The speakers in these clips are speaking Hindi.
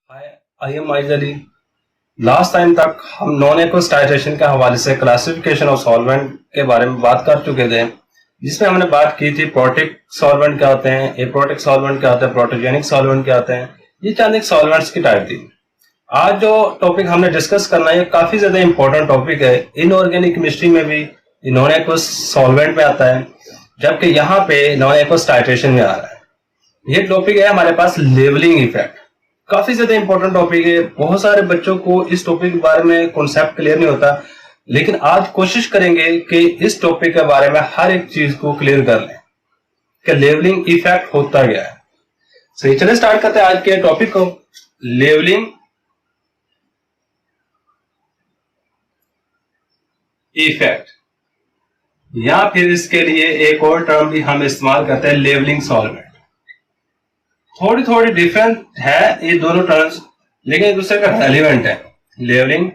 I am eyes Ali. Last time तक हम नॉन एक्वस टाइट्रेशन के हवाले से क्लासिफिकेशन ऑफ सॉल्वेंट के बारे में बात कर चुके थे, जिसमें हमने बात की थी प्रोटिक सॉल्वेंट क्या होते हैं, एप्रोटिक सॉल्वेंट क्या होते हैं, प्रोटोजेनिक सॉल्वेंट क्या होते हैं। ये चंद एक सॉल्वेंट्स की टाइप थी। आज जो टॉपिक हमने डिस्कस करना है ये काफी ज्यादा इंपॉर्टेंट टॉपिक है। इनऑर्गेनिक केमिस्ट्री में भी नॉन एक्वस सॉल्वेंट में आता है, जबकि यहाँ पे नॉन एक्वस टाइट्रेशन में आ रहा है। ये टॉपिक है हमारे पास लेवलिंग इफेक्ट। काफी ज्यादा इंपॉर्टेंट टॉपिक है। बहुत सारे बच्चों को इस टॉपिक के बारे में कॉन्सेप्ट क्लियर नहीं होता, लेकिन आज कोशिश करेंगे कि इस टॉपिक के बारे में हर एक चीज को क्लियर कर लें कि लेवलिंग इफेक्ट होता क्या है। सही, चलिए स्टार्ट करते हैं आज के टॉपिक को। लेवलिंग इफेक्ट, या फिर इसके लिए एक और टर्म भी हम इस्तेमाल करते हैं, लेवलिंग सॉल्वेंट। थोड़ी थोड़ी डिफरेंट है ये दोनों टर्म्स, लेकिन एक दूसरे का रेलिवेंट है, लेवलिंग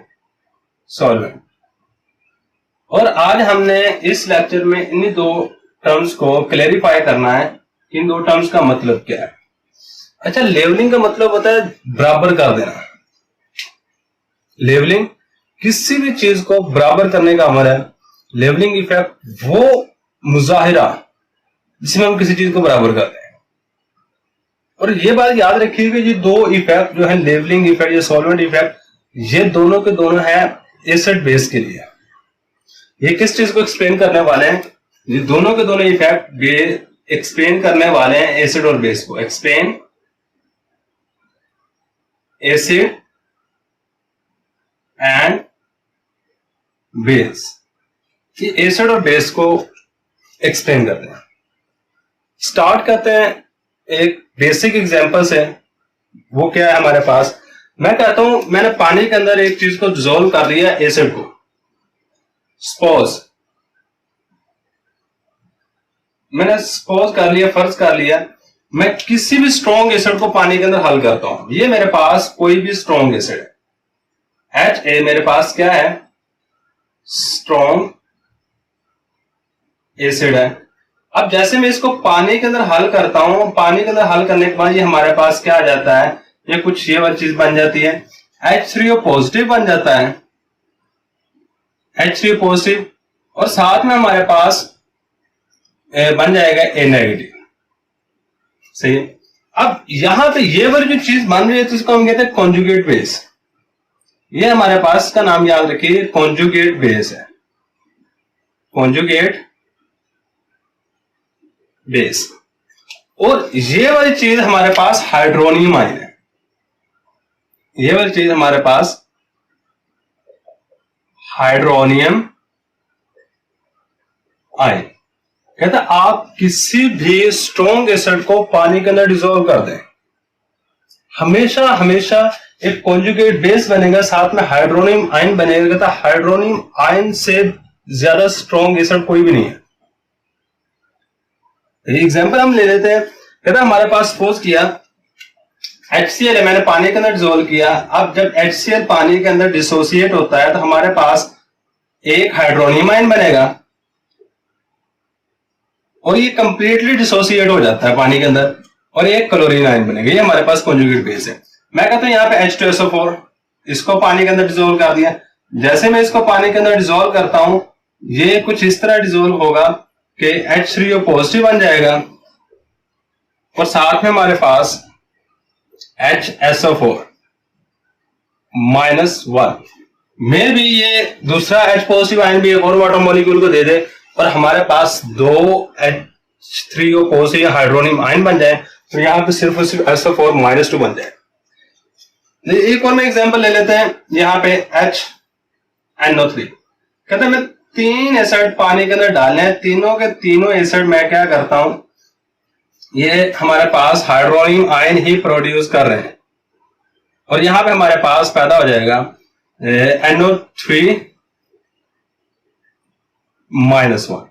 सॉल्वेंट। और आज हमने इस लेक्चर में इन्हीं दो टर्म्स को क्लेरिफाई करना है कि इन दो टर्म्स का मतलब क्या है। अच्छा, लेवलिंग का मतलब होता है बराबर कर देना। लेवलिंग किसी भी चीज को बराबर करने का अमल है। लेवलिंग इफेक्ट वो मुजाहिरा जिसमें हम किसी चीज को बराबर करते हैं। और ये बात याद रखिए कि ये दो इफेक्ट जो है, लेवलिंग इफेक्ट या सॉल्वेंट इफेक्ट, ये दोनों के दोनों है एसिड बेस के लिए। ये किस चीज को एक्सप्लेन करने वाले हैं? ये दोनों के दोनों इफेक्ट एक्सप्लेन करने वाले हैं एसिड और बेस को। Explain acid and base. ये एसिड और बेस को एक्सप्लेन करते हैं। स्टार्ट करते हैं एक बेसिक एग्जांपल से। वो क्या है हमारे पास? मैं कहता हूं मैंने पानी के अंदर एक चीज को डिसॉल्व कर लिया, एसिड को। सपोज मैंने सपोज कर लिया, फर्ज कर लिया, मैं किसी भी स्ट्रॉन्ग एसिड को पानी के अंदर हल करता हूं। ये मेरे पास कोई भी स्ट्रॉन्ग एसिड है, HA मेरे पास क्या है? स्ट्रॉन्ग एसिड है। अब जैसे मैं इसको पानी के अंदर हल करता हूं, पानी के अंदर हल करने के बाद ये हमारे पास क्या आ जाता है? ये कुछ ये वाली चीज बन जाती है, H3O पॉजिटिव बन जाता है, H3O पॉजिटिव, और साथ में हमारे पास बन जाएगा A नेगेटिव। सही है। अब यहां पे ये वाली जो चीज बन रही है तो इसको हम कहते हैं कॉन्जुगेट बेस। ये हमारे पास, इसका नाम याद रखिए, कॉन्जुगेट बेस है, कॉन्जुगेट बेस। और ये वाली चीज हमारे पास हाइड्रोनियम आयन है। ये वाली चीज हमारे पास हाइड्रोनियम आयन। कहता है आप किसी भी स्ट्रॉन्ग एसिड को पानी के अंदर डिसॉल्व कर दें, हमेशा हमेशा एक कॉन्जुगेट बेस बनेगा, साथ में हाइड्रोनियम आयन बनेगा। कहता हाइड्रोनियम आयन से ज्यादा स्ट्रॉन्ग एसिड कोई भी नहीं है। एग्जाम्पल हम ले लेते हैं। कहता हमारे पास सपोज किया HCl है, मैंने पानी के अंदर डिसॉल्व किया। अब जब HCl पानी के अंदर डिसोसिएट होता है तो हमारे पास एक हाइड्रोनियम आयन बनेगा और ये कंप्लीटली डिसोसिएट हो जाता है पानी के अंदर, और एक क्लोरीन आयन बनेगा। ये हमारे पास कॉन्जुगेट बेस है। मैं कहता हूं यहाँ पे H2SO4, इसको पानी के अंदर डिसॉल्व कर दिया। जैसे मैं इसको पानी के अंदर डिसॉल्व करता हूं, ये कुछ इस तरह डिसॉल्व होगा कि H3O पॉजिटिव बन जाएगा और साथ में हमारे पास HSO4 -1 में भी ये दूसरा H पॉजिटिव आयन भी एक और वाटर मॉलिक्यूल को दे दे और हमारे पास दो H3O पॉजिटिव हाइड्रोनियम आयन बन जाए, तो यहां पे सिर्फ और सिर्फ SO4 -2 बन जाए। एक और मैं एग्जांपल ले लेते हैं। यहाँ पे HNO3। कहते हैं मैं 3 एसिड पानी के अंदर डालने हैं, तीनों के तीनों एसिड मैं क्या करता हूं, ये हमारे पास हाइड्रोनियम आयन ही प्रोड्यूस कर रहे हैं, और यहां पे हमारे पास पैदा हो जाएगा NO3 -1।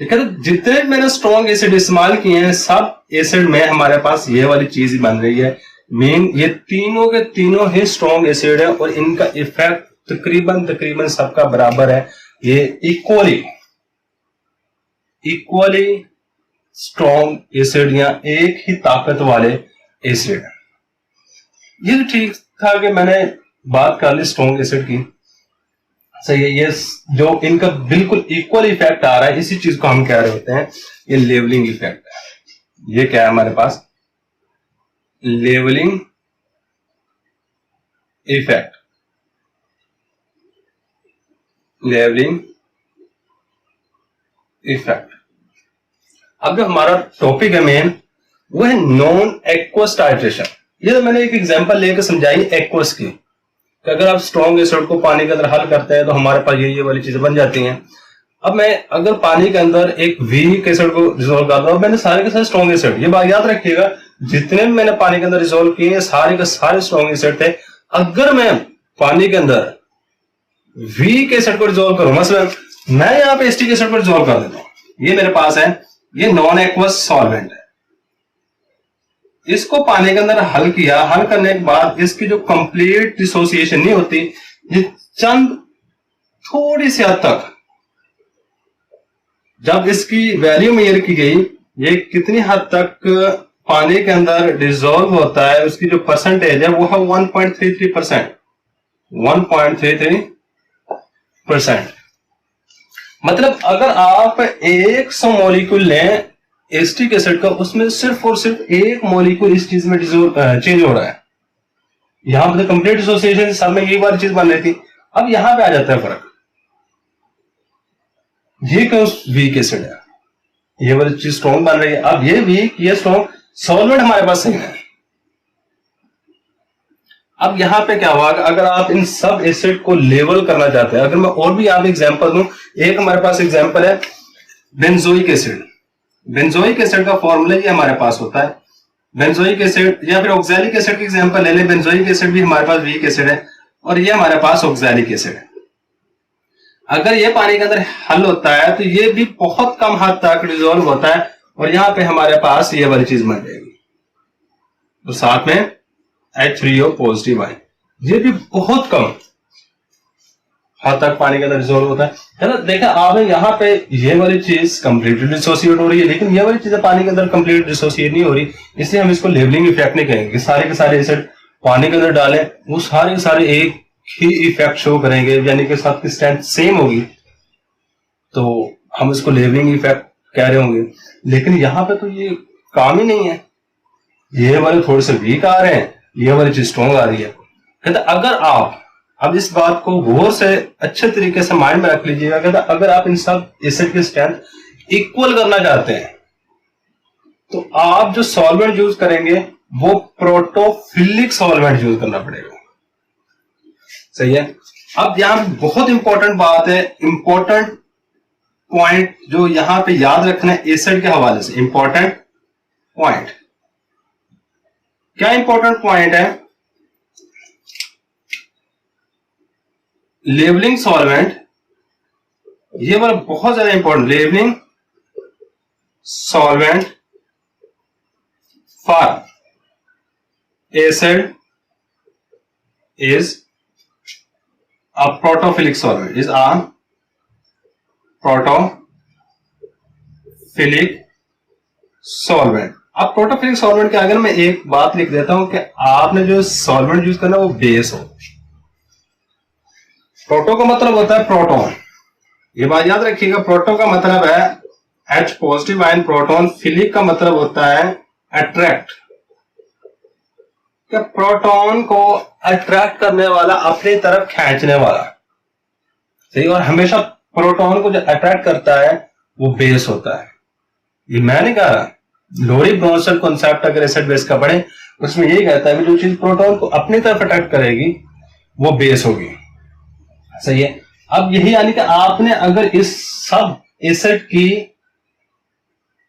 ठीक है, तो जितने मैंने स्ट्रॉन्ग एसिड इस्तेमाल किए हैं, सब एसिड में हमारे पास ये वाली चीज ही बन रही है। मेन ये तीनों के तीनों ही स्ट्रॉन्ग एसिड है और इनका इफेक्ट तकरीबन सबका बराबर है। ये इक्वली स्ट्रॉन्ग एसिड या एक ही ताकत वाले एसिड। ये ठीक था कि मैंने बात कर ली स्ट्रॉन्ग एसिड की, सही है। ये जो इनका बिल्कुल इक्वल इफेक्ट आ रहा है, इसी चीज को हम कह रहे होते हैं ये लेवलिंग इफेक्ट है। ये क्या है हमारे पास, लेवलिंग इफेक्ट, लेवलिंग इफेक्ट। अब जो हमारा टॉपिक है मेन, वो है नॉन एक्वस टाइट्रेशन। ये तो मैंने एक एग्जांपल लेकर समझाई एक्वस की, कि अगर आप स्ट्रॉन्ग एसिड को पानी के अंदर हल करते हैं तो हमारे पास ये वाली चीजें बन जाती हैं। अब मैं अगर पानी के अंदर एक वीक एसिड को रिजोल्व कर दूं, मैंने सारे के सारे स्ट्रॉन्ग एसिड, ये बात याद रखिएगा, जितने भी मैंने पानी के अंदर रिजोल्व किए सारे के सारे स्ट्रॉन्ग एसिड थे। अगर मैं पानी के अंदर वीक एसिड को रिजोल्व करूं, मसलन मैं यहाँ पे एसिटिक एसिड को रिजोल्व कर देता हूं, ये मेरे पास है, ये नॉन एक्वस सॉल्वेंट है। इसको पानी के अंदर हल किया, हल करने के बाद इसकी जो कंप्लीट डिसोसिएशन नहीं होती, ये चंद थोड़ी सी हद तक जब इसकी वैल्यू मेजर की गई, ये कितनी हद तक पानी के अंदर डिसॉल्व होता है, उसकी जो परसेंटेज है वो है 1.33%, 1.33%। मतलब अगर आप 100 मॉलिक्यूल लें एसिटिक एसिड का, उसमें सिर्फ और सिर्फ एक मॉलिक्यूल इस चीज में चेंज हो रहा है। यहां पर कंप्लीट डिसोसिएशन सब में एक बार चीज बन रही थी, अब यहां पे आ जाता है फर्क। ये क्यों वीक एसिड है, ये वाली चीज स्ट्रॉन्ग बन रही है, अब ये वीक ये स्ट्रॉन्ग, सॉल्वेंट हमारे पास सही है। अब यहां पे क्या हुआ, अगर आप इन सब एसिड को लेवल करना चाहते हैं, अगर मैं और भी आप एग्जांपल दूं, एक हमारे पास एग्जांपल है बेंजोइक एसिड। बेंजोइक एसिड का फॉर्मूला ये हमारे पास होता है, बेंजोइक एसिड या फिर ऑक्सैलिक एसिड की एग्जांपल ले लें। बेंजोइक एसिड भी हमारे पास वीक एसिड है और ये हमारे पास ऑक्सैलिक एसिड है। अगर ये पानी के अंदर हल होता है तो ये भी बहुत कम हद तक डिसॉल्व होता है और यहां पे हमारे पास ये वाली चीज बन जाएगी, तो साथ में H3O पॉजिटिव आए, ये भी बहुत कम हद तक पानी के अंदर डिसॉल्व होता है ना। देखा आपने यहाँ पे ये वाली चीज कंप्लीटली डिसोसिएट हो रही है, लेकिन ये वाली चीजें पानी के अंदर कंप्लीट डिसोसिएट नहीं हो रही, इसलिए हम इसको लेवलिंग इफेक्ट नहीं कहेंगे। सारे के सारे एसिड पानी के अंदर डालें, वो सारे के सारे एक ही इफेक्ट शो करेंगे, यानी कि सबकी स्ट्रेंथ सेम होगी, तो हम इसको लेवलिंग इफेक्ट कह रहे होंगे। लेकिन यहाँ पे तो ये काम ही नहीं है, ये वाले थोड़े से वीक आ रहे हैं, ये वाली चीज स्ट्रॉन्ग आ रही है। कहते अगर आप अब इस बात को गौर से अच्छे तरीके से माइंड में रख लीजिएगा, कहते अगर आप इन सब एसिड की स्ट्रेंथ इक्वल करना चाहते हैं तो आप जो सॉल्वेंट यूज करेंगे वो प्रोटोफिलिक सॉल्वेंट यूज करना पड़ेगा, सही है। अब यहां बहुत इंपॉर्टेंट बात है, इंपॉर्टेंट पॉइंट जो यहां पे याद रखना है एसिड के हवाले से, इंपॉर्टेंट पॉइंट क्या इंपॉर्टेंट पॉइंट है, लेवलिंग सॉल्वेंट, ये वाला बहुत ज्यादा important, levelling solvent for acid is a protophilic solvent, is a protophilic solvent। अब प्रोटोफिलिक सॉल्वेंट के आगे मैं एक बात लिख देता हूं कि आपने जो सॉल्वेंट यूज करना वो बेस हो। प्रोटो का मतलब होता है प्रोटॉन, ये बात याद रखिएगा। प्रोटो का मतलब है H positive ion proton, philic का मतलब होता है अट्रैक्ट, कि प्रोटॉन को अट्रैक्ट करने वाला, अपनी तरफ खींचने वाला, सही। और हमेशा प्रोटॉन को जो अट्रैक्ट करता है वो बेस होता है, ये मैं नहीं कह रहा, लोरी ब्रोंसल कॉन्सेप्ट अगर एसिड बेस का पढ़े उसमें यही कहता है कि जो चीज प्रोटॉन को अपनी तरफ अट्रैक्ट करेगी वो बेस होगी, सही है। अब यही यानी कि आपने अगर इस सब एसिड की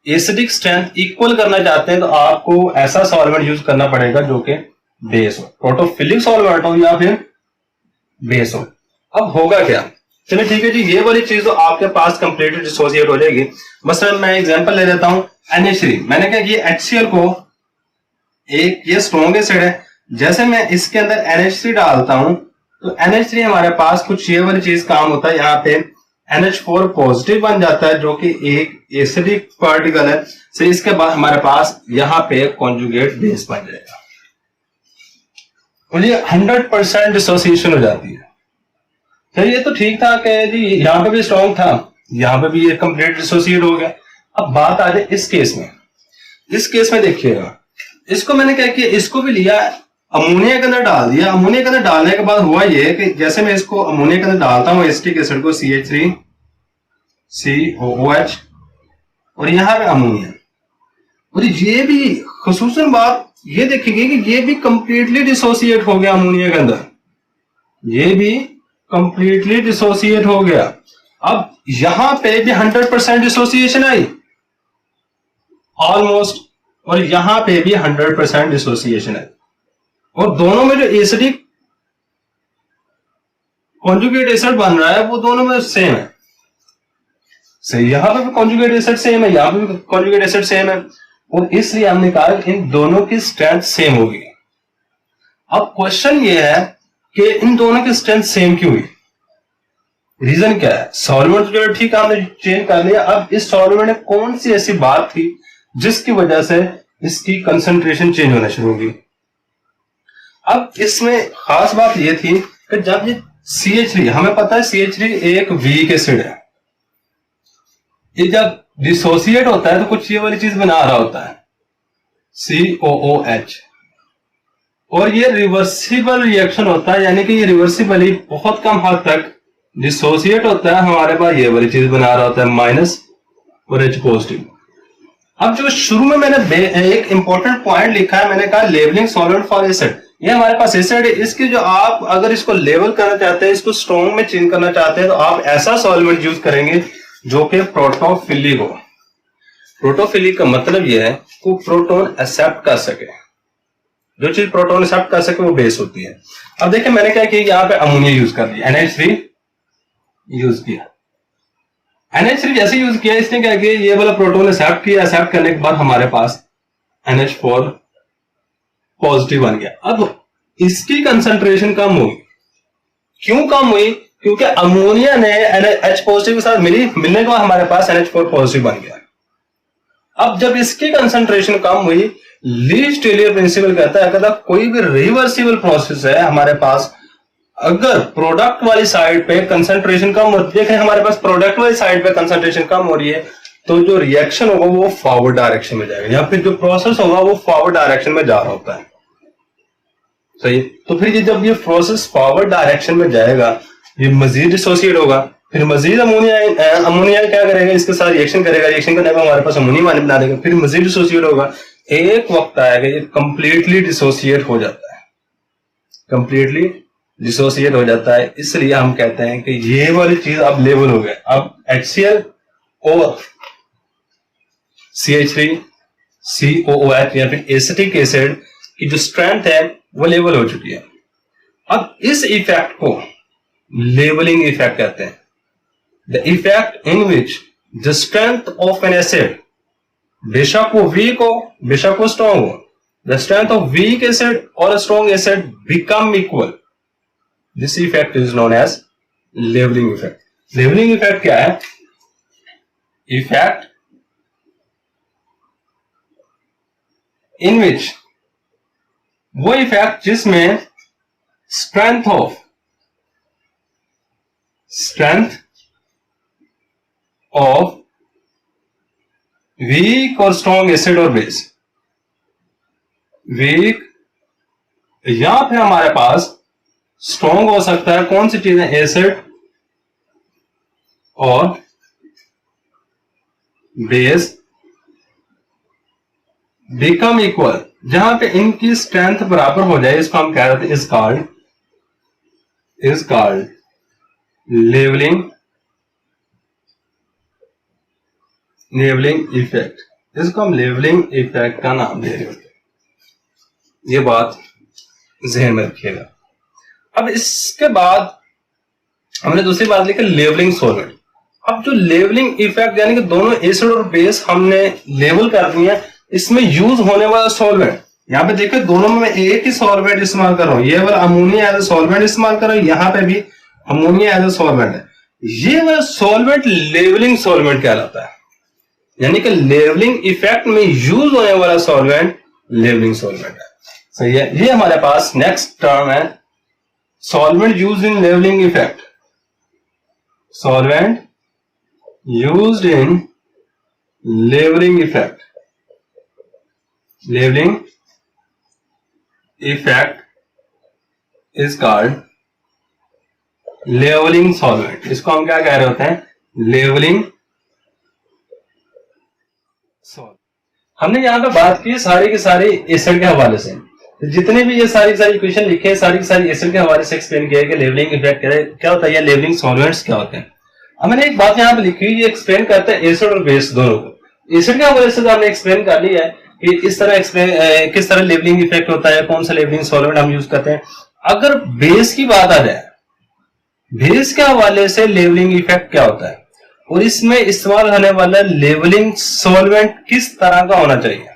एसिडिक स्ट्रेंथ इक्वल करना चाहते हैं तो आपको ऐसा सॉल्वेंट यूज करना पड़ेगा जो कि बेस हो, प्रोटोफिलिक सॉल्वेंट हो या फिर बेस हो। अब होगा क्या, चलिए ठीक है जी, ये वाली चीज तो आपके पास कंप्लीटली डिसोसिएट हो जाएगी। मसलन मैं एग्जांपल ले लेता हूं NH3, मैंने कहा कि HCl को एक ये स्ट्रॉन्ग एसिड है, जैसे मैं इसके अंदर NH3 डालता हूं तो NH3 हमारे पास कुछ ये वाली चीज काम होता है, यहाँ पे NH4 पॉजिटिव बन जाता है जो कि एक एसिडिक पार्टिकल है, तो इसके बाद हमारे पास यहाँ पे कॉन्जुगेट बेस बन जाएगा। और ये 100% डिसोसिएशन हो जाती है। तो ये तो ठीक था कि जी यहाँ पे भी स्ट्रॉन्ग था, यहाँ पे भी ये कंप्लीट डिसोसिएट हो गया। अब बात आ जाए इस केस में। इस केस में देखिएगा, इसको मैंने क्या किया, इसको भी लिया, अमोनिया के अंदर डाल दिया। अमोनिया के अंदर डालने के बाद हुआ ये कि जैसे मैं इसको अमोनिया के अंदर डालता हूँ एसिटिक एसिड को CH3 COOH और यहाँ पे अमोनिया, और ये भी खुसूसन बात ये देखेंगे कि ये भी कंप्लीटली डिसोसिएट हो गया अमोनिया के अंदर, ये भी कंप्लीटली डिसोसिएट हो गया। अब यहां पे भी 100% डिसोसिएशन आई ऑलमोस्ट, और यहां पे भी 100% डिसोसिएशन आई, और दोनों में जो एसिडिक कॉन्जुगेट एसिड बन रहा है वो दोनों में सेम है। सही, यहां पे भी कॉन्जुगेट एसिड सेम है, यहां पे भी कॉन्जुगेट एसिड सेम है, और इसलिए हमने कहा इन दोनों की स्ट्रेंथ सेम होगी। अब क्वेश्चन ये है कि इन दोनों की स्ट्रेंथ सेम क्यों हुई, रीजन क्या है। सॉल्वेंट जो ठीक है हमने चेंज कर लिया, अब इस सॉल्वेंट में कौन सी ऐसी बात थी जिसकी वजह से इसकी कंसंट्रेशन चेंज होना शुरू होगी। अब इसमें खास बात यह थी कि जब ये CH3, हमें पता है CH3 एक वीक एसिड है, ये जब डिसोसिएट होता है तो कुछ ये वाली चीज बना रहा होता है COOH, और ये रिवर्सिबल रिएक्शन होता है, यानी कि ये रिवर्सिबली बहुत कम हद तक डिसोसिएट होता है। हमारे पास ये वाली चीज बना रहा होता है माइनस और H पॉजिटिव। अब जो शुरू में मैंने एक इंपॉर्टेंट पॉइंट लिखा है, मैंने कहा लेवलिंग सॉल्वेंट फॉर एसिड, ये हमारे पास एसिड है, इसकी जो आप अगर इसको लेवल करना चाहते हैं, इसको स्ट्रॉन्ग में चेंज करना चाहते हैं, तो आप ऐसा सॉल्वेंट यूज करेंगे जो कि प्रोटोफिलिक हो। प्रोटोफिलिक का मतलब यह है कि प्रोटोन एक्सेप्ट कर सके, जो चीज प्रोटोन एक्सेप्ट कर सके वो बेस होती है। अब देखिए मैंने क्या किया, यहाँ पे अमोनिया यूज कर दिया, NH3 यूज किया। NH3 जैसे यूज किया, इसने क्या किया, ये वाला प्रोटोन एक्सेप्ट किया, एक्सेप्ट करने के बाद हमारे पास NH4 पॉजिटिव बन गया। अब इसकी कंसंट्रेशन कम हुई, क्यों कम हुई, क्योंकि अमोनिया ने H पॉजिटिव के साथ मिलने के बाद हमारे पास NH4 पॉजिटिव बन गया। अब जब इसकी कंसंट्रेशन कम हुई, लीस्ट टेलियर प्रिंसिपल कहता है कोई भी रिवर्सिबल प्रोसेस है हमारे पास, अगर प्रोडक्ट वाली साइड पे कंसंट्रेशन कम होती है, हमारे पास प्रोडक्ट वाली साइड पे कंसंट्रेशन कम हो रही है, तो जो रिएक्शन होगा वो फॉरवर्ड डायरेक्शन में जाएगा, या फिर जो प्रोसेस होगा वो फॉरवर्ड डायरेक्शन में जा रहा होता है। सही, तो फिर ये जब ये प्रोसेस फॉरवर्ड डायरेक्शन में जाएगा, ये मजीद डिसोसिएट होगा, फिर मजीद अमोनिया क्या करेगा, इसके साथ रिएक्शन करेगा, रिएक्शन करने में हमारे पास अमोनियम आयन बना देगा, फिर मजीद डिसोसिएट होगा, एक वक्त आएगा ये कंप्लीटली डिसोसिएट हो जाता है, कंप्लीटली डिसोसिएट हो जाता है। इसलिए हम कहते हैं कि ये वाली चीज अब लेवल हो गया, अब HCl और CH3 COOH या फिर एसिटिक एसिड की जो स्ट्रेंथ है वो लेवल हो चुकी है। अब इस इफेक्ट को लेवलिंग इफेक्ट कहते हैं, the effect in which the strength of an acid, बेशक वो वीक हो बेशक वो स्ट्रॉन्ग हो, the strength of weak acid और strong acid become equal, this effect is known as levelling effect. Levelling effect क्या है, इफेक्ट इन विच, वो इफेक्ट जिसमें स्ट्रेंथ ऑफ वीक और स्ट्रॉन्ग एसिड और बेस, वीक या फिर हमारे पास स्ट्रॉन्ग हो सकता है, कौन सी चीजें, एसिड और बेस बिकम इक्वल, जहां पे इनकी स्ट्रेंथ बराबर हो जाए, इसको हम कह रहे थे इज कॉल्ड लेवलिंग इफेक्ट। इसको हम लेवलिंग इफेक्ट का नाम दे रहे होते हैं, ये बात ध्यान में रखिएगा। अब इसके बाद हमने दूसरी बात लिखी लेवलिंग सॉल्वेंट। अब जो लेवलिंग इफेक्ट यानी कि दोनों एसिड और बेस हमने लेवल कर दिए, इसमें यूज होने वाला सॉल्वेंट, यहाँ पे देखिए दोनों में मैं एक ही सॉल्वेंट इस्तेमाल कर रहा हूं, ये वाला अमोनिया एज ए सॉल्वेंट इस्तेमाल कर रहा हूं, यहाँ पे भी अमोनिया एज ए सॉल्वेंट है। ये वाला सॉल्वेंट लेवलिंग सॉल्वेंट कहलाता है, यानी कि लेवलिंग इफेक्ट में यूज होने वाला सॉल्वेंट लेवलिंग सॉल्वेंट है। सही है। ये हमारे पास नेक्स्ट टर्म है solvent used in levelling effect. Solvent used in levelling effect. Levelling effect is called levelling solvent. इसको हम क्या कह रहे होते हैं? Levelling solvent. हमने यहां पे बात की सारी की सारी एसिड के हवाले से, जितने भी ये सारी इक्वेशन लिखे हैं सारी की सारी एसिड के हवाले से एक्सप्लेन किया कि लेवलिंग इफेक्ट क्या होता है या लेवलिंग सॉल्वेंट्स क्या होते हैं। अब मैंने एक बात यहाँ पे लिखी हुई, ये एक्सप्लेन करते हैं एसिड और बेस दोनों को। एसिड के हवाले से तो हमने एक्सप्लेन कर लिया है कि इस तरह किस तरह लेवलिंग इफेक्ट होता है, कौन सा लेवलिंग सॉल्वेंट हम यूज करते हैं। अगर बेस की बात आ जाए, बेस के हवाले से लेवलिंग इफेक्ट क्या होता है और इसमें इस्तेमाल होने वाला लेवलिंग सॉल्वेंट किस तरह का होना चाहिए,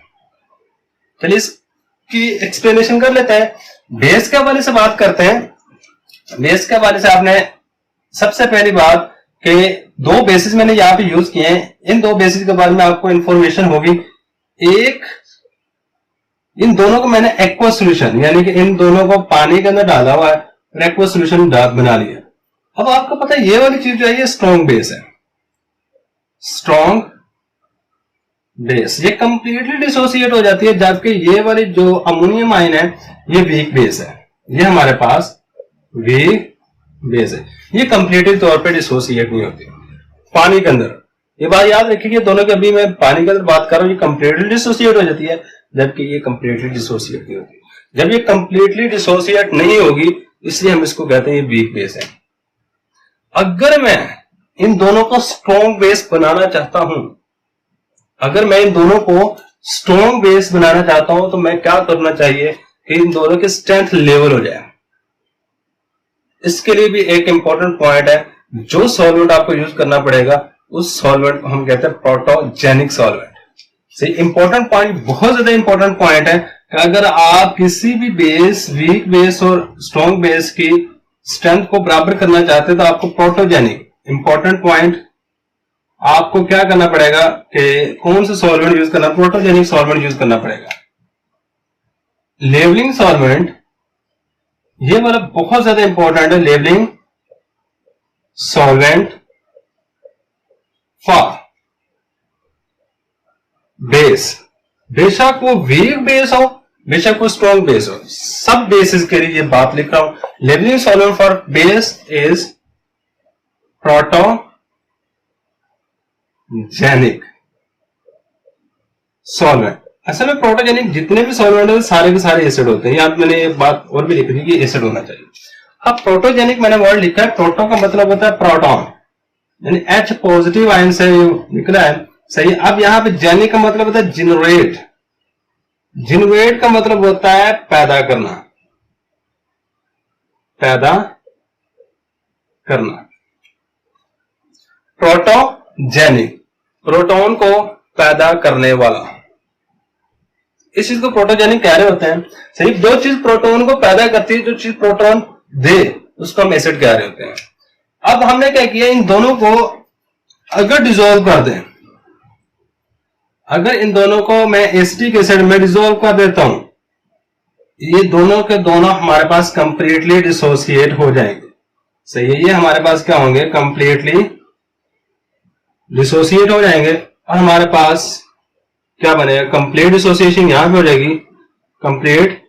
चलिए इसकी एक्सप्लेनेशन कर लेते हैं। बेस के हवाले से बात करते हैं। बेस के हवाले से आपने सबसे पहली बात कि दो बेसिस मैंने यहां पे यूज किए हैं। इन दो बेसिस के बारे में आपको इंफॉर्मेशन होगी। एक, इन दोनों को मैंने एक्वा सोल्यूशन यानी कि इन दोनों को पानी के अंदर डाला हुआ है और एक्वा सोल्यूशन बना लिया। अब आपको पता है ये वाली चीज जो है ये स्ट्रॉन्ग बेस है। स्ट्रॉन्ग बेस ये कंप्लीटली डिसोसिएट हो जाती है, जबकि ये वाली जो अमोनियम आयन है ये वीक बेस है। ये हमारे पास वीक बेस है, ये कंप्लीटली तौर पे डिसोसिएट नहीं होती पानी के अंदर। ये बात याद रखिए, दोनों के अभी मैं पानी के अंदर बात कर रहा हूं, ये कंप्लीटली डिसोसिएट हो जाती है जबकि ये कंप्लीटली डिसोसिएट नहीं होती। जब ये कंप्लीटली डिसोसिएट नहीं होगी इसलिए हम इसको कहते हैं ये वीक बेस है। अगर मैं इन दोनों को स्ट्रॉन्ग बेस बनाना चाहता हूं, अगर मैं इन दोनों को स्ट्रॉन्ग बेस बनाना चाहता हूं तो मैं क्या करना चाहिए कि इन दोनों की स्ट्रेंथ लेवल हो जाए। इसके लिए भी एक इंपॉर्टेंट पॉइंट है, जो सॉल्वेंट आपको यूज करना पड़ेगा उस सॉल्वेंट को हम कहते हैं प्रोटोजेनिक सॉल्वेंट। सही, इंपॉर्टेंट पॉइंट, बहुत ज्यादा इंपॉर्टेंट पॉइंट है कि अगर आप किसी भी बेस, वीक बेस और स्ट्रॉन्ग बेस की स्ट्रेंथ को बराबर करना चाहते हैं तो आपको प्रोटोजेनिक, इंपॉर्टेंट पॉइंट, आपको क्या करना पड़ेगा कि कौन सा सॉल्वेंट यूज करना, प्रोटोजेनिक सॉल्वेंट यूज करना पड़ेगा। लेवलिंग सॉल्वेंट ये वाला बहुत ज्यादा इंपॉर्टेंट है। लेवलिंग सॉल्वेंट फॉर बेस, बेशक वो वीक बेस हो बेशक वो स्ट्रॉन्ग बेस हो, सब बेसिस के लिए ये बात लिख रहा हूं। Levelling solvent for base is protogenic solvent. असल में प्रोटोजेनिक जितने भी सॉल्वेंट है सारे के सारे एसिड होते हैं। यहां मैंने एक बात और भी लिख दी कि एसिड होना चाहिए। अब प्रोटोजेनिक मैंने वर्ड लिखा है, प्रोटो का मतलब होता है प्रोटॉन, यानी H पॉजिटिव आयन से निकला है। सही, अब यहां पे जेनिक का मतलब होता है जनरेट। जनरेट का मतलब होता है पैदा करना, पैदा करना। प्रोटोजेनिक, प्रोटॉन को पैदा करने वाला, इस चीज को प्रोटोजेनिक कह रहे होते हैं। सही, जो चीज प्रोटॉन को पैदा करती है, जो चीज प्रोटॉन दे, उसको हम एसिड कह रहे होते हैं। अब हमने क्या किया, इन दोनों को अगर डिसॉल्व कर दें, अगर इन दोनों को मैं एसिटिक एसिड में डिसॉल्व कर देता हूं, ये दोनों के दोनों हमारे पास कंप्लीटली डिसोसिएट हो जाएंगे। सही है, ये हमारे पास क्या होंगे, कंप्लीटली डिसोसिएट हो जाएंगे और हमारे पास क्या बनेगा, कंप्लीट डिसोसिएशन यहां पे हो जाएगी, कंप्लीट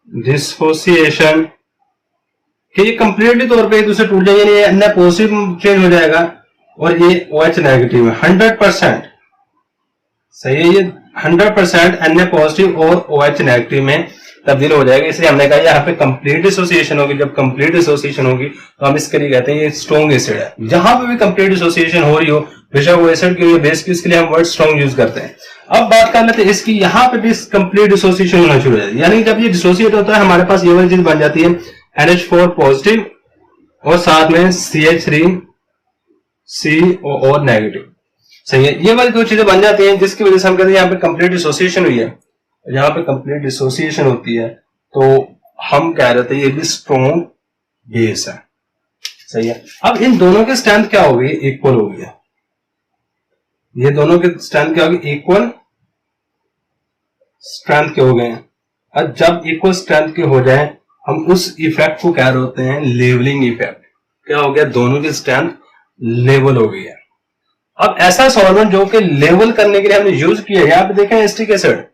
डिसोसिएशन कि ये कंप्लीटली तौर पे एक दूसरे टूट जाएंगे, ये अन्य पॉजिटिव चेंज हो जाएगा और ये OH नेगेटिव है 100%। सही है, ये 100% अन्य पॉजिटिव और OH नेगेटिव में तब्दील हो जाएगा। इसलिए हमने कहा यहाँ पे कंप्लीट डिसोसिएशन होगी। जब कंप्लीट डिसोसिएशन होगी तो हम इसके लिए कहते हैं ये स्ट्रॉन्ग एसिड है। जहां पे भी कंप्लीट डिसोसिएशन हो रही हो, बेशक वो एसिड की बेस की, इसके लिए हम वर्ड स्ट्रॉन्ग यूज करते हैं। अब बात कर लेते हैं इसकी, यहाँ पे भी कंप्लीट डिसोसिएशन होना शुरू हो जाती है, यानी जब ये डिसोसिएट होता है हमारे पास ये वाली चीज बन जाती है NH4 पॉजिटिव और साथ में CH3CO नेगेटिव। सही है, ये वाली दो चीजें बन जाती हैं जिसकी वजह से हम कहते हैं यहाँ पे कंप्लीट डिसोसिएशन हुई है। यहाँ पे कंप्लीट डिसोसिएशन होती है तो हम कह रहे थे ये भी स्ट्रॉन्ग बेस है। सही है, अब इन दोनों की स्ट्रेंथ क्या होगी, इक्वल होगी। ये दोनों की स्ट्रेंथ क्या होगी, इक्वल स्ट्रेंथ के हो गए हैं। और जब इक्वल स्ट्रेंथ के हो जाए हम उस इफेक्ट को कह रहे होते हैं लेवलिंग इफेक्ट। क्या हो गया, दोनों की स्ट्रेंथ लेवल हो गई है। अब ऐसा सॉल्वेंट जो कि लेवल करने के लिए हमने यूज किया है, यहां पे देखें एसिटिक एसिड,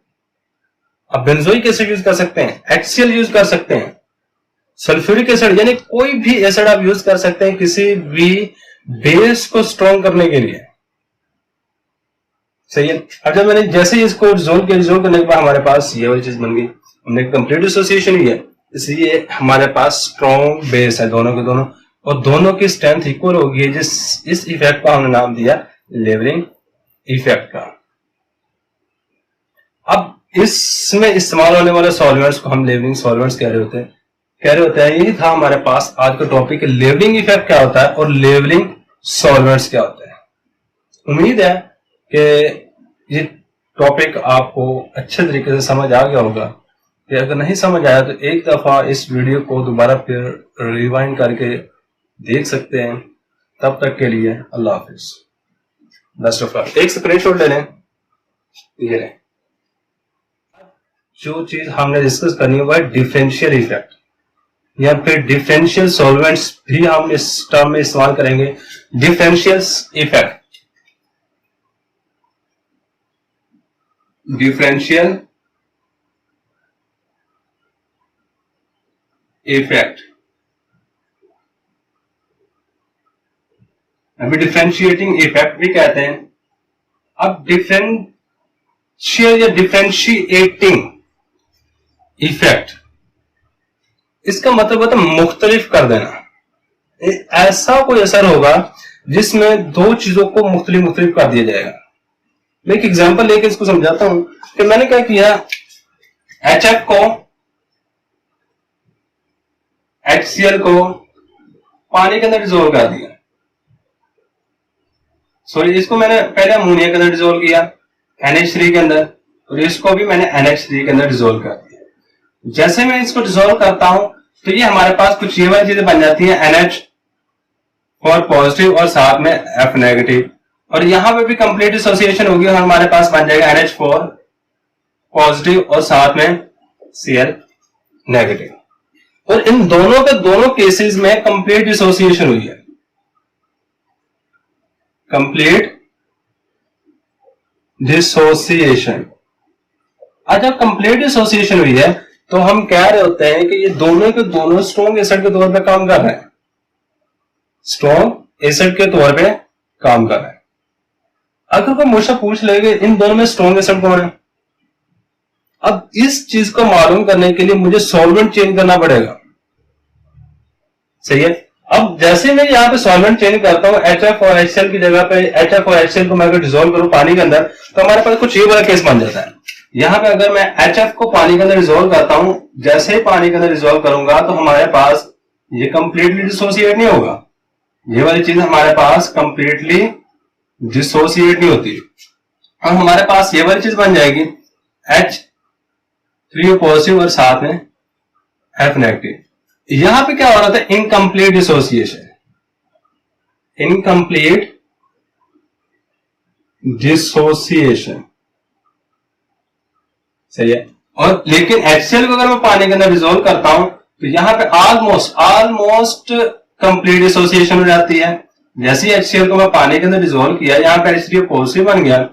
अब बेंजोइक एसिड यूज कर सकते हैं, HCl यूज कर सकते हैं, सल्फ्यूरिक एसिड, यानी कोई भी एसिड आप यूज कर सकते हैं किसी भी बेस को स्ट्रॉन्ग करने के लिए। सही है। अब जब मैंने जैसे ही इसको रिजोल्व किया, रिजोल्व करने के बाद हमारे पास ये वाली चीज बन गई, हमने कंप्लीट एसोसिएशन ही है, इसलिए हमारे पास स्ट्रॉन्ग बेस है दोनों के दोनों, और दोनों की स्ट्रेंथ इक्वल होगी। इस इफेक्ट का हमने नाम दिया लेवलिंग इफेक्ट का। अब इसमें इस्तेमाल होने वाले सॉल्वेंट्स को हम लेवलिंग सॉल्वेंट्स कह रहे होते हैं। यही था हमारे पास आज का टॉपिक, लेवलिंग इफेक्ट क्या होता है और लेवलिंग सॉल्वेंट्स क्या होते हैं। उम्मीद है कि ये टॉपिक आपको अच्छे तरीके से समझ आ गया होगा। कि अगर नहीं समझ आया तो एक दफा इस वीडियो को दोबारा फिर रिवाइंड करके देख सकते हैं। तब तक के लिए अल्लाह हाफिज, बेस्ट ऑफ लक। एक स्क्रीनशॉट ले लें, ये लें। जो चीज हमने डिस्कस करनी है वो है डिफरेंशियल इफेक्ट, या फिर डिफरेंशियल सॉल्वेंट्स भी हम इस टर्म में इस्तेमाल करेंगे। डिफरेंशियल इफेक्ट, डिफरेंशियल इफेक्ट, अभी डिफरेंशिएटिंग इफेक्ट भी कहते हैं। अब डिफरेंशियल या डिफरेंशिएटिंग इफेक्ट, इसका मतलब होता है मुख्तलिफ कर देना। ऐसा कोई असर होगा जिसमें दो चीजों को मुख्तलिफ कर दिया जाएगा। मैं एक एग्जांपल लेके इसको समझाता हूं कि मैंने क्या किया, HF को, HCl को पानी के अंदर डिजोल्व कर दिया। सॉरी, इसको मैंने पहले अमोनिया के अंदर डिजोल्व किया NH3 के अंदर, और इसको भी मैंने NH3 के अंदर डिजोल्व कर दिया। जैसे मैं इसको डिजोल्व करता हूं तो ये हमारे पास कुछ ये वाली चीजें बन जाती हैं, NH4 पॉजिटिव और साथ में F नेगेटिव, और यहां पे भी कंप्लीट एसोसिएशन होगी और हमारे पास बन जाएगा NH4 पॉजिटिव और साथ में Cl नेगेटिव। और इन दोनों के दोनों केसेस में कंप्लीट एसोसिएशन हुई है, कंप्लीट डिसोसिएशन। आज जब कंप्लीट डिसोसिएशन हुई है तो हम कह रहे होते हैं कि ये दोनों के दोनों स्ट्रॉन्ग एसिड के तौर पे काम कर रहे हैं, स्ट्रॉन्ग एसिड के तौर पे काम कर रहे हैं। अगर कोई मुझसे पूछ ले कि इन दोनों में स्ट्रॉन्ग एसिड कौन है, अब इस चीज को मालूम करने के लिए मुझे सॉल्वेंट चेंज करना पड़ेगा। सही है। अब जैसे मैं यहाँ पे सॉल्वेंट चेंज करता हूं, HF और HCl की जगह पे HF और HCl को मैं अगर डिजोल्व करूं पानी के अंदर, तो हमारे पास कुछ ये वाला केस बन जाता है। यहाँ पे अगर मैं HF को पानी के अंदर डिजोल्व करता हूं, जैसे ही पानी के अंदर डिजोल्व करूंगा तो हमारे पास ये कंप्लीटली डिसोसिएट नहीं होगा, ये वाली चीज हमारे पास कंप्लीटली डिसोसिएट नहीं होती, और हमारे पास ये वाली चीज बन जाएगी H3 पॉजिटिव और साथ में F नेगेटिव। यहां पे क्या हो रहा था, इनकम्प्लीट डिसोसिएशन, इनकम्प्लीट डिसोसिएशन। सही है। और लेकिन HCl को अगर मैं पानी के अंदर डिसोल्व करता हूं तो यहां पे ऑलमोस्ट कंप्लीट डिसोसिएशन हो जाती है। जैसे ही HCl को मैं पानी के अंदर डिसोल्व किया, यहां पे H3 पॉजिटिव बन गया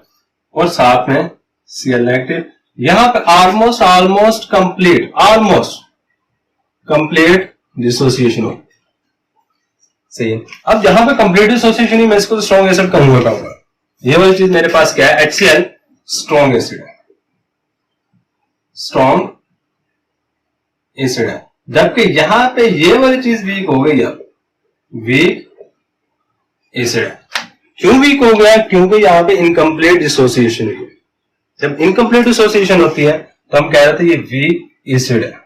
और साथ में Cl नेगेटिव। यहां पे ऑलमोस्ट कंप्लीट डिसोसिएशन हो। सही है। अब जहां पे कंप्लीट डिसोसिएशन ही मैं इसको स्ट्रॉन्ग एसिड कहूंगा। ये वाली चीज मेरे पास क्या है, HCl स्ट्रॉन्ग एसिड है, स्ट्रॉन्ग एसिड है। जबकि यहां पे ये वाली चीज वीक हो गई, अब वीक एसिड है। क्यों वीक हो गया, क्योंकि यहां पे इनकम्प्लीट डिसोसिएशन हुई है। जब इनकम्प्लीट डिसोसिएशन होती है तो हम कह रहे थे ये वीक एसिड है।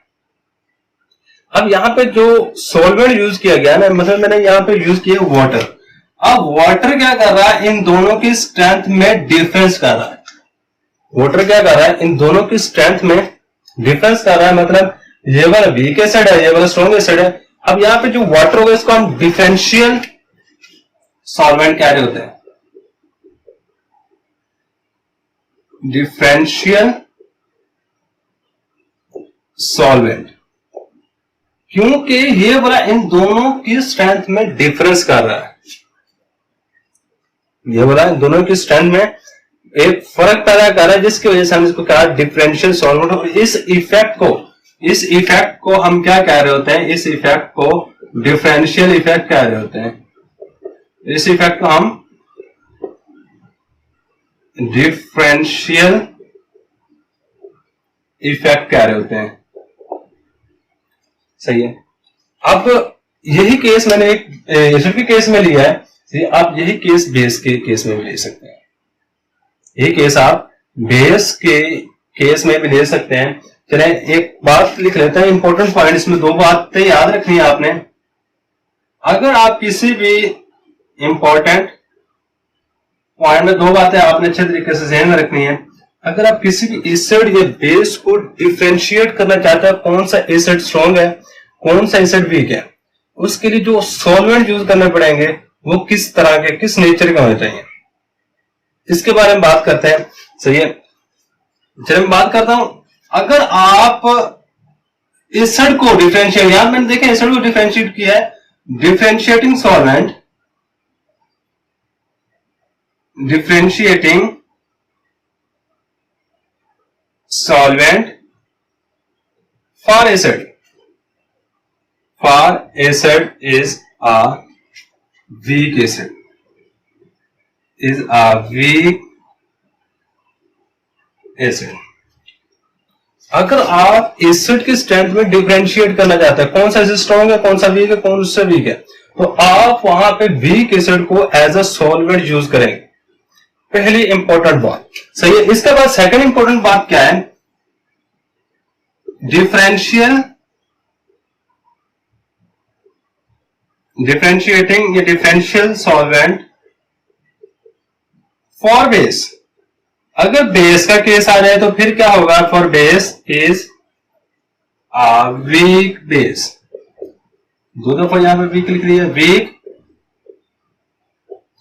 अब यहां पे जो सॉल्वेंट यूज किया गया ना, मतलब मैंने यहां पे यूज किया वाटर। अब वाटर क्या कर रहा है, इन दोनों की स्ट्रेंथ में डिफरेंस कर रहा है। वाटर क्या कर रहा है, इन दोनों की स्ट्रेंथ में डिफरेंस कर रहा है, मतलब ये वाला वीक एसिड है, ये वाला स्ट्रॉन्ग एसिड है। अब यहां पे जो वाटर होगा इसको हम डिफरेंशियल सॉल्वेंट कह रहे होते हैं, डिफरेंशियल सॉल्वेंट, क्योंकि ये बोला इन दोनों की स्ट्रेंथ में डिफरेंस कर रहा है। ये बोला इन दोनों की स्ट्रेंथ में एक फर्क पैदा कर रहा है, जिसकी वजह से हम इसको कहा डिफरेंशियल सॉल्वेंट। और इस इफेक्ट को हम क्या कह रहे होते हैं? इस इफेक्ट को डिफरेंशियल इफेक्ट कह रहे होते हैं। इस इफेक्ट को हम डिफरेंशियल इफेक्ट कह रहे होते हैं। सही है। अब यही केस मैंने एक एसिड के केस में लिया है, आप यही केस बेस के केस में भी ले सकते हैं। यही केस आप बेस के केस में भी ले सकते हैं। चले एक बात लिख लेते हैं, इंपॉर्टेंट पॉइंट, इसमें दो बातें याद रखनी है आपने। अगर आप किसी भी इंपॉर्टेंट पॉइंट में दो बातें आपने अच्छे तरीके से ध्यान में रखनी है। अगर आप किसी भी एसिड या बेस को डिफरेंशिएट करना चाहते हैं, कौन सा एसिड स्ट्रॉन्ग है, कौन सा एसिड वीक है, उसके लिए जो सॉल्वेंट यूज करने पड़ेंगे वो किस तरह के, किस नेचर के होने चाहिए, इसके बारे में बात करते हैं। सही है। चलिए मैं बात करता हूं, अगर आप एसिड को डिफरेंशिएट, यहां मैंने देखें एसिड को डिफरेंशिएट किया है, differentiating solvent, differentiating solvent for acid is a weak acid, is a weak acid। अगर आप एसिड की स्ट्रेंथ में डिफरेंशिएट करना चाहते हैं, कौन सा एसिड स्ट्रॉन्ग है, कौन सा वीक है, कौन सा वीक है, तो आप वहां पे वीक एसिड को एज अ सॉल्वेंट यूज करेंगे। पहली इंपॉर्टेंट बात। सही है। इसके बाद सेकंड इंपॉर्टेंट बात क्या है? डिफरेंशिएटिंग या डिफरेंशियल सॉल्वेंट फॉर बेस। अगर बेस का केस आ जाए तो फिर क्या होगा? For base is a weak base. दो दफा यहां पे वीक लिख लिया, वीक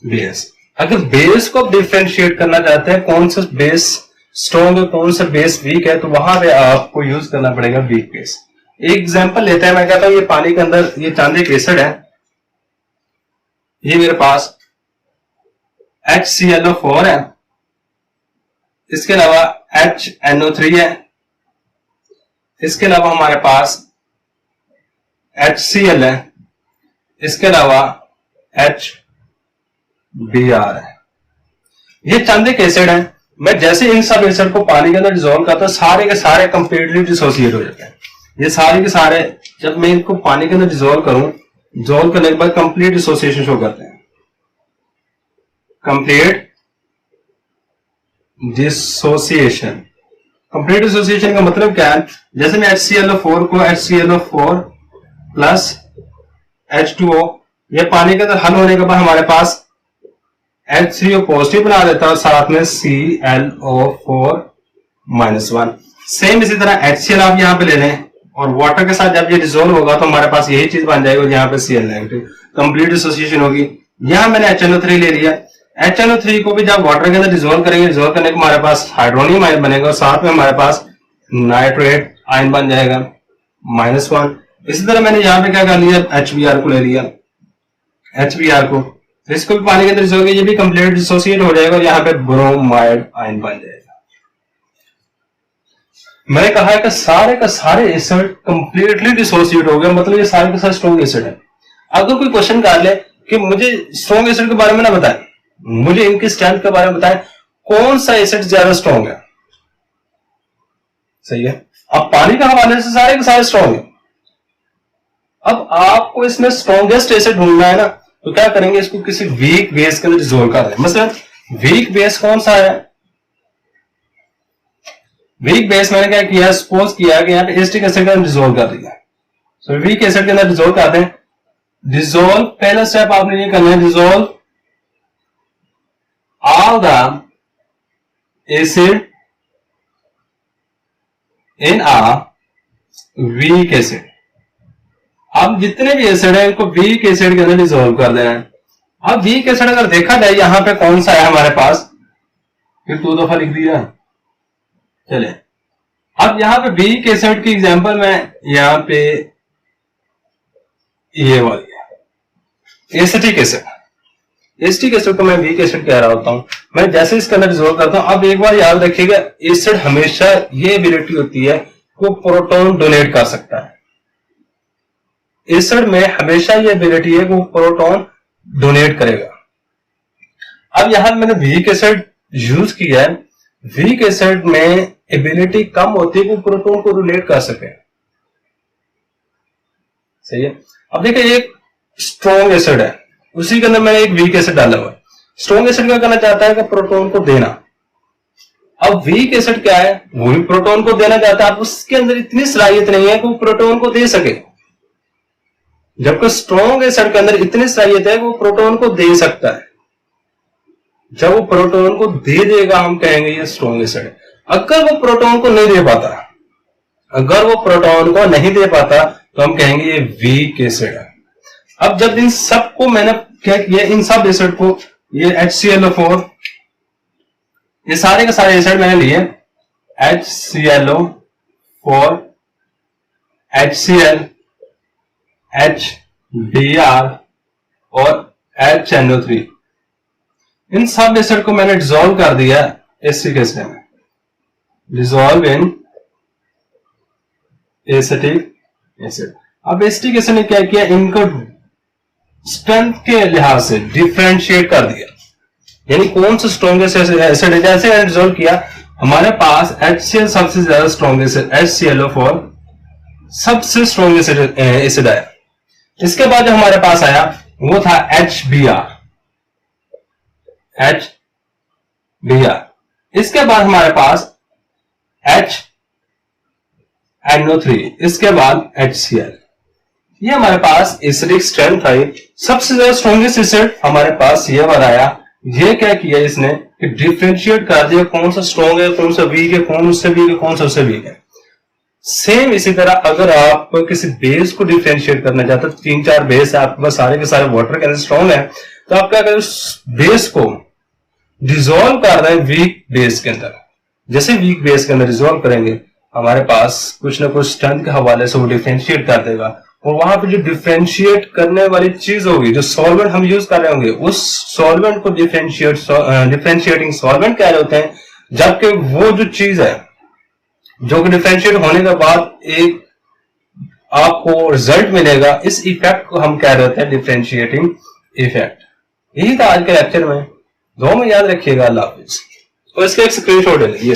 बेस। अगर बेस को डिफरेंशिएट करना चाहते हैं, कौन सा बेस स्ट्रॉन्ग है, कौन सा बेस वीक है, तो वहां पे आपको यूज करना पड़ेगा वीक बेस। एक एग्जांपल लेते हैं। मैं कहता हूं ये पानी के अंदर ये चांदी का एसिड है, ये मेरे पास HClO4 है, इसके अलावा HNO3 है, इसके अलावा हमारे पास HCl है, इसके अलावा HBr है। ये चांदी के एसिड है। मैं जैसे इन सब एसिड को पानी के अंदर डिसॉल्व करता हूं, सारे के सारे कंप्लीटली डिसोसिएट हो जाते हैं। ये सारे के सारे जब मैं इनको पानी के अंदर डिसॉल्व करूं, डिसॉल्व करने के बाद कंप्लीट डिसोसिएशन शो करते हैं। Complete dissociation. कंप्लीट डिसोसिएशन का मतलब क्या है? जैसे मैं HClO4 को HClO4 प्लस H2O, ये पानी के अंदर हल होने के बाद हमारे पास H3O पॉजिटिव बना देता है और साथ में ClO4-1। सेम इसी तरह HCl आप यहां पे ले लें और वाटर के साथ जब ये डिसॉल्व होगा तो हमारे पास यही चीज बन जाएगी, यहाँ पे Cl नेगेटिव, कंप्लीट डिसोसिएशन होगी। यहां मैंने HNO3 ले लिया। HNO3 को भी जब वाटर के अंदर डिसॉल्व करेंगे, डिसॉल्व करने के हमारे पास हाइड्रोनियम आयन बनेगा और साथ में हमारे पास नाइट्रेट आयन बन जाएगा -1। इसी तरह मैंने यहाँ पे क्या कर लिया? HBr को ले लिया। HBr को, इसको भी पानी के अंदर डिसॉल्व, ये भी कंप्लीट डिसोसिएट हो जाएगा और यहाँ पे ब्रोमाइड आयन बन जाएगा। मैंने कहा है कि सारे का सारे एसिड कंप्लीटली डिसोसिएट हो गया, मतलब ये सारे के सारे स्ट्रॉन्ग एसिड है। अगर कोई क्वेश्चन कर ले कि मुझे स्ट्रॉन्ग एसिड के बारे में ना बताएं, मुझे इनकी स्ट्रेंथ के बारे में बताएं, कौन सा एसिड ज्यादा स्ट्रॉन्ग है? सही है। अब पानी के हवाले से सारे के सारे स्ट्रॉन्ग है। अब आपको इसमें स्ट्रॉन्गेस्ट एसिड ढूंढना है ना, तो क्या करेंगे? इसको किसी वीक बेस के अंदर डिसॉल्व कर दें। मसलन वीक बेस कौन सा है? वीक बेस मैंने क्या किया? सपोज किया कि यहाँ पे एसिटिक एसिड के अंदर डिसॉल्व कर दिया। सो वीक एसिड के अंदर डिसॉल्व कर दें। डिसॉल्व, पहला स्टेप आपने ये करना है, dissolve all the acid in a weak acid. अब जितने भी एसिड है इनको वीक एसिड के अंदर डिसॉल्व कर देना है। अब वीक एसिड अगर देखा जाए यहां पे कौन सा है हमारे पास, फिर 2 दफा लिख दिया। चले अब यहाँ पे वीक एसिड की एग्जांपल मैं यहाँ पे ये वाली एसिटिक एसिड, एसिटिक एसिड को मैं वीक एसिड कह रहा होता हूँ। मैं जैसे इसके अंदर डिसॉल्व करता हूँ, अब एक बार याद रखिएगा एसिड हमेशा ये एबिलिटी होती है वो प्रोटॉन डोनेट कर सकता है। एसिड में हमेशा ये एबिलिटी है कि वो प्रोटॉन डोनेट करेगा। अब यहां मैंने वीक एसिड यूज किया है, वीक एसिड में एबिलिटी कम होती है कि वो प्रोटॉन को डोनेट कर सके। सही है। अब देखिए एक स्ट्रॉन्ग एसिड है, उसी के अंदर मैंने एक वीक एसिड डाला हुआ है। स्ट्रॉन्ग एसिड क्या करना चाहता है कि प्रोटॉन को देना। अब वीक एसिड क्या है, वो भी प्रोटॉन को देना चाहता है, अब उसके अंदर इतनी सलाहियत नहीं है कि वो प्रोटॉन को दे सके, जबकि स्ट्रॉन्ग एसिड के अंदर इतनी सलाहियत है कि वो प्रोटॉन को दे सकता है। जब वो प्रोटॉन को दे देगा हम कहेंगे ये स्ट्रॉन्ग एसिड है। अगर वो प्रोटॉन को नहीं दे पाता, अगर वो प्रोटॉन को नहीं दे पाता तो हम कहेंगे ये वीक एसिड है। अब जब इन सबको मैंने क्या किया, इन सब एसिड को, ये HClO4, ये सारे के सारे एसिड मैंने लिए, HClO4, HCl, HBr और HNO3, इन सब एसिड को मैंने डिसॉल्व कर दिया एसिटिक एसिड में, डिसॉल्व इन एसिटिक एसिड। अब एसिटिक एसिड ने क्या किया, इनको स्ट्रेंथ के लिहाज से डिफरेंशिएट कर दिया, यानी कौन सा स्ट्रॉन्गेस्ट एसिड है। जैसे मैंने डिसॉल्व किया, हमारे पास HCl सबसे ज्यादा स्ट्रॉन्गेस्ट, HClO4 सबसे स्ट्रॉन्गेस्ट एसिड आया। इसके बाद जो हमारे पास आया वो था HBr, इसके बाद हमारे पास HNO3, इसके बाद HCl। ये हमारे पास एसिडिक स्ट्रेंथ आई, सबसे ज्यादा स्ट्रॉन्गेस्ट एसिड हमारे पास ये वाला आया। ये क्या किया इसने कि डिफरेंशिएट कर दिया कौन सा स्ट्रॉन्ग है, कौन सा वीक है, कौन उससे वीक है, कौन सा उससे वीक है। सेम इसी तरह अगर आप किसी बेस को डिफरेंशिएट करना चाहते हैं, 3-4 बेस है आपके पास, सारे के सारे वाटर के अंदर स्ट्रॉन्ग है, तो आप क्या करें, उस बेस को डिसॉल्व कर रहे हैं वीक बेस के अंदर। जैसे वीक बेस के अंदर डिसॉल्व करेंगे, हमारे पास कुछ ना कुछ स्ट्रेंथ के हवाले से वो डिफरेंशिएट कर देगा, और वहां पे जो डिफरेंशिएट करने वाली चीज होगी, जो सॉल्वेंट हम यूज कर रहे होंगे, उस सॉल्वेंट को डिफरेंशिएटिंग सॉल्वेंट कह रहे होते हैं। जबकि वो जो चीज है जो कि डिफरेंशिएट होने के बाद एक आपको रिजल्ट मिलेगा, इस इफेक्ट को हम कह रहे होते हैं डिफरेंशिएटिंग इफेक्ट। यही था आज के लेक्चर में, दो में याद रखिएगा। अल्लाह हाफिज। और इसका एक स्क्रीनशॉट है, ये